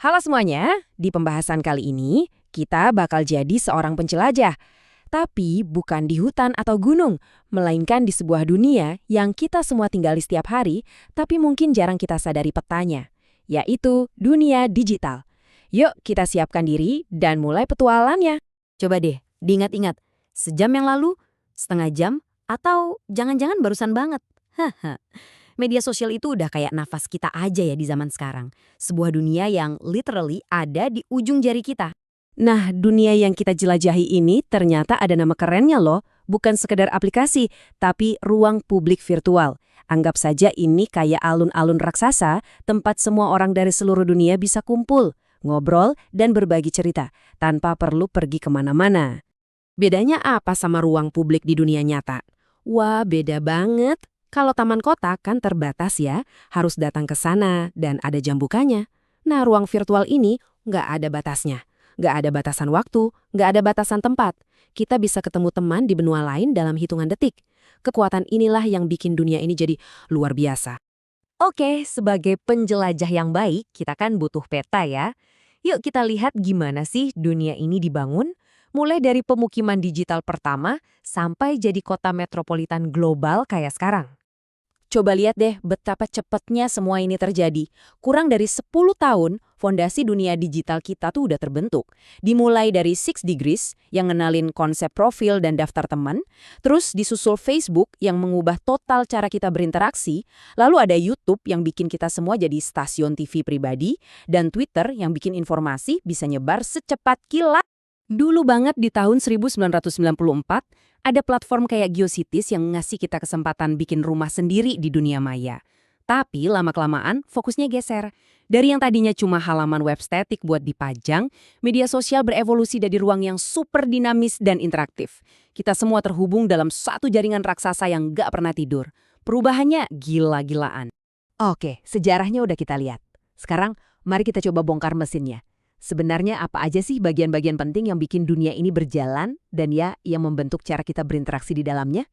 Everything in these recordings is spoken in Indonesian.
Halo semuanya, di pembahasan kali ini kita bakal jadi seorang penjelajah. Tapi bukan di hutan atau gunung, melainkan di sebuah dunia yang kita semua tinggali setiap hari, tapi mungkin jarang kita sadari petanya, yaitu dunia digital. Yuk kita siapkan diri dan mulai petualannya. Coba deh, diingat-ingat. Sejam yang lalu, setengah jam, atau jangan-jangan barusan banget. Haha. Media sosial itu udah kayak nafas kita aja ya di zaman sekarang. Sebuah dunia yang literally ada di ujung jari kita. Nah, dunia yang kita jelajahi ini ternyata ada nama kerennya loh, bukan sekedar aplikasi, tapi ruang publik virtual. Anggap saja ini kayak alun-alun raksasa, tempat semua orang dari seluruh dunia bisa kumpul, ngobrol, dan berbagi cerita, tanpa perlu pergi kemana-mana. Bedanya apa sama ruang publik di dunia nyata? Wah, beda banget. Kalau taman kota kan terbatas ya, harus datang ke sana dan ada jam bukanya. Nah, ruang virtual ini nggak ada batasnya. Nggak ada batasan waktu, nggak ada batasan tempat. Kita bisa ketemu teman di benua lain dalam hitungan detik. Kekuatan inilah yang bikin dunia ini jadi luar biasa. Oke, sebagai penjelajah yang baik, kita kan butuh peta ya. Yuk kita lihat gimana sih dunia ini dibangun, mulai dari pemukiman digital pertama sampai jadi kota metropolitan global kayak sekarang. Coba lihat deh betapa cepatnya semua ini terjadi. Kurang dari 10 tahun, fondasi dunia digital kita tuh udah terbentuk. Dimulai dari Six Degrees yang ngenalin konsep profil dan daftar teman, terus disusul Facebook yang mengubah total cara kita berinteraksi, lalu ada YouTube yang bikin kita semua jadi stasiun TV pribadi, dan Twitter yang bikin informasi bisa nyebar secepat kilat. Dulu banget di tahun 1994, ada platform kayak GeoCities yang ngasih kita kesempatan bikin rumah sendiri di dunia maya. Tapi lama-kelamaan fokusnya geser. Dari yang tadinya cuma halaman web static buat dipajang, media sosial berevolusi dari ruang yang super dinamis dan interaktif. Kita semua terhubung dalam satu jaringan raksasa yang gak pernah tidur. Perubahannya gila-gilaan. Oke, sejarahnya udah kita lihat. Sekarang, mari kita coba bongkar mesinnya. Sebenarnya apa aja sih bagian-bagian penting yang bikin dunia ini berjalan dan ya yang membentuk cara kita berinteraksi di dalamnya?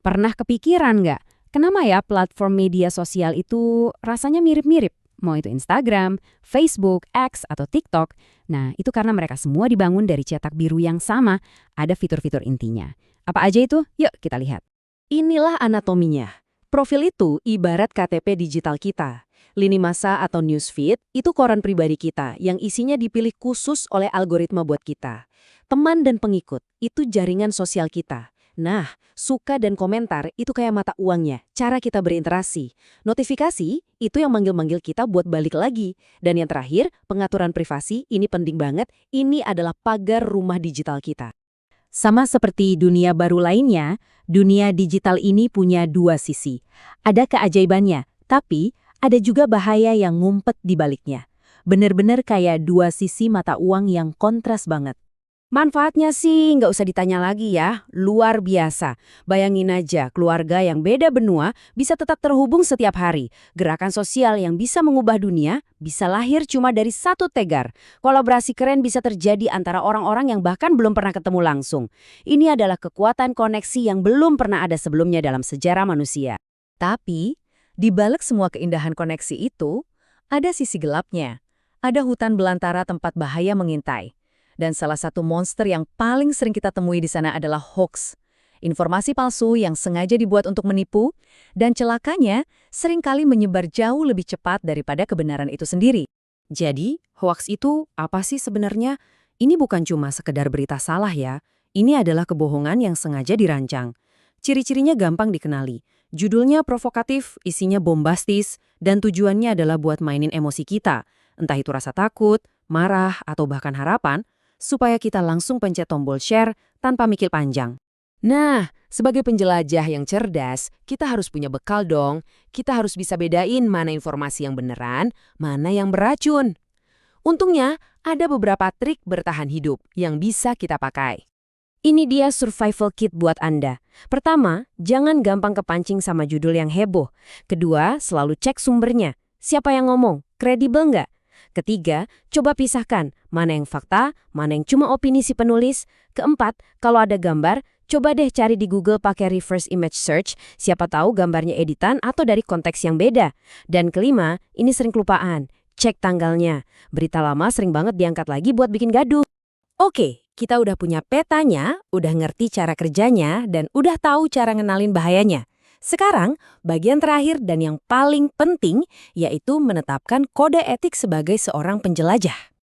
Pernah kepikiran nggak? Kenapa ya platform media sosial itu rasanya mirip-mirip? Mau itu Instagram, Facebook, X, atau TikTok. Nah, itu karena mereka semua dibangun dari cetak biru yang sama. Ada fitur-fitur intinya. Apa aja itu? Yuk kita lihat. Inilah anatominya. Profil itu ibarat KTP digital kita. Lini masa atau newsfeed itu koran pribadi kita yang isinya dipilih khusus oleh algoritma buat kita. Teman dan pengikut itu jaringan sosial kita. Nah, suka dan komentar itu kayak mata uangnya, cara kita berinteraksi. Notifikasi itu yang manggil-manggil kita buat balik lagi. Dan yang terakhir, pengaturan privasi ini penting banget, ini adalah pagar rumah digital kita. Sama seperti dunia baru lainnya, dunia digital ini punya dua sisi. Ada keajaibannya, tapi ada juga bahaya yang ngumpet di baliknya. Bener-bener kayak dua sisi mata uang yang kontras banget. Manfaatnya sih nggak usah ditanya lagi ya, luar biasa. Bayangin aja, keluarga yang beda benua bisa tetap terhubung setiap hari. Gerakan sosial yang bisa mengubah dunia bisa lahir cuma dari satu tegar. Kolaborasi keren bisa terjadi antara orang-orang yang bahkan belum pernah ketemu langsung. Ini adalah kekuatan koneksi yang belum pernah ada sebelumnya dalam sejarah manusia. Tapi di balik semua keindahan koneksi itu, ada sisi gelapnya. Ada hutan belantara tempat bahaya mengintai. Dan salah satu monster yang paling sering kita temui di sana adalah hoax. Informasi palsu yang sengaja dibuat untuk menipu, dan celakanya seringkali menyebar jauh lebih cepat daripada kebenaran itu sendiri. Jadi, hoax itu apa sih sebenarnya? Ini bukan cuma sekedar berita salah ya. Ini adalah kebohongan yang sengaja dirancang. Ciri-cirinya gampang dikenali. Judulnya provokatif, isinya bombastis, dan tujuannya adalah buat mainin emosi kita, entah itu rasa takut, marah, atau bahkan harapan, supaya kita langsung pencet tombol share tanpa mikir panjang. Nah, sebagai penjelajah yang cerdas, kita harus punya bekal dong. Kita harus bisa bedain mana informasi yang beneran, mana yang beracun. Untungnya, ada beberapa trik bertahan hidup yang bisa kita pakai. Ini dia survival kit buat Anda. Pertama, jangan gampang kepancing sama judul yang heboh. Kedua, selalu cek sumbernya. Siapa yang ngomong? Kredibel nggak? Ketiga, coba pisahkan mana yang fakta, mana yang cuma opini si penulis. Keempat, kalau ada gambar, coba deh cari di Google pakai reverse image search. Siapa tahu gambarnya editan atau dari konteks yang beda. Dan kelima, ini sering kelupaan. cek tanggalnya. Berita lama sering banget diangkat lagi buat bikin gaduh. Oke, kita udah punya petanya, udah ngerti cara kerjanya, dan udah tahu cara ngenalin bahayanya. Sekarang, bagian terakhir dan yang paling penting, yaitu menetapkan kode etik sebagai seorang penjelajah.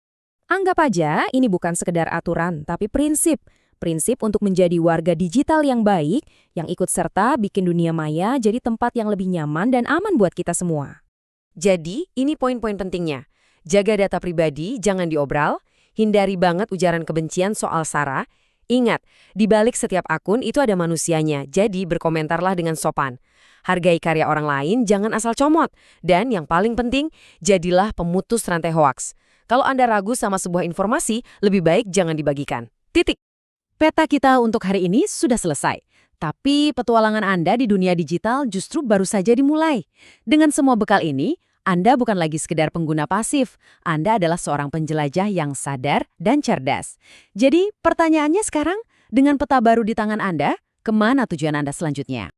Anggap aja ini bukan sekedar aturan, tapi prinsip. Prinsip untuk menjadi warga digital yang baik, yang ikut serta bikin dunia maya jadi tempat yang lebih nyaman dan aman buat kita semua. Jadi, ini poin-poin pentingnya. Jaga data pribadi, jangan diobral. Hindari banget ujaran kebencian soal SARA. Ingat, di balik setiap akun itu ada manusianya, jadi berkomentarlah dengan sopan. Hargai karya orang lain, jangan asal comot. Dan yang paling penting, jadilah pemutus rantai hoaks. Kalau Anda ragu sama sebuah informasi, lebih baik jangan dibagikan. Titik. Peta kita untuk hari ini sudah selesai. Tapi petualangan Anda di dunia digital justru baru saja dimulai. Dengan semua bekal ini, Anda bukan lagi sekedar pengguna pasif. Anda adalah seorang penjelajah yang sadar dan cerdas. Jadi, pertanyaannya sekarang, dengan peta baru di tangan Anda, kemana tujuan Anda selanjutnya?